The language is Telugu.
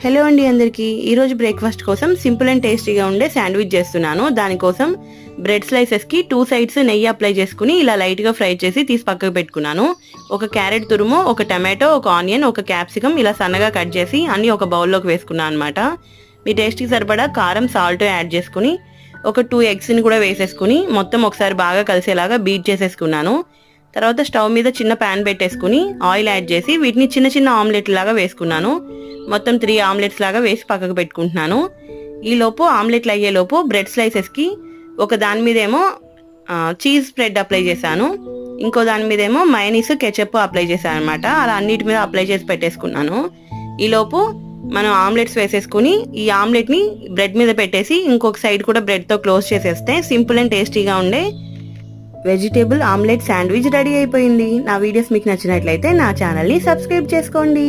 హలో అండి అందరికీ. ఈరోజు బ్రేక్ఫాస్ట్ కోసం సింపుల్ అండ్ టేస్టీగా ఉండే శాండ్విచ్ చేస్తున్నాను. దానికోసం బ్రెడ్ స్లైసెస్కి 2 సైడ్స్ నెయ్యి అప్లై చేసుకుని ఇలా లైట్గా ఫ్రై చేసి తీసి పక్కకు పెట్టుకున్నాను. ఒక క్యారెట్ తురుము, ఒక టమాటో, ఒక ఆనియన్, ఒక క్యాప్సికమ్ ఇలా సన్నగా కట్ చేసి అన్నీ ఒక బౌల్లోకి వేసుకున్నాను అనమాట. మీ టేస్ట్కి సరిపడా కారం, సాల్ట్ యాడ్ చేసుకుని ఒక 2 ఎగ్స్ని కూడా వేసేసుకుని మొత్తం ఒకసారి బాగా కలిసేలాగా బీట్ చేసేసుకున్నాను. తర్వాత స్టవ్ మీద చిన్న ప్యాన్ పెట్టేసుకుని ఆయిల్ యాడ్ చేసి వీటిని చిన్న చిన్న ఆమ్లెట్ లాగా వేసుకున్నాను. మొత్తం 3 ఆమ్లెట్స్ లాగా వేసి పక్కకు పెట్టుకుంటున్నాను. ఈలోపు ఆమ్లెట్లు అయ్యేలోపు బ్రెడ్ స్లైసెస్కి ఒక దాని మీదేమో చీజ్ స్ప్రెడ్ అప్లై చేశాను, ఇంకో దాని మీదేమో మయోనీస్, కెచప్ అప్లై చేశాను అనమాట. అలా అన్నిటి మీద అప్లై చేసి పెట్టేసుకున్నాను. ఈలోపు మనం ఆమ్లెట్స్ వేసేసుకుని ఈ ఆమ్లెట్ని బ్రెడ్ మీద పెట్టేసి ఇంకొక సైడ్ కూడా బ్రెడ్తో క్లోజ్ చేసేస్తే సింపుల్ అండ్ టేస్టీగా ఉండే వెజిటేబుల్ ఆమ్లెట్ శాండ్విచ్ రెడీ అయిపోయింది. నా వీడియోస్ మీకు నచ్చినట్లయితే నా ఛానల్ని సబ్స్క్రైబ్ చేసుకోండి.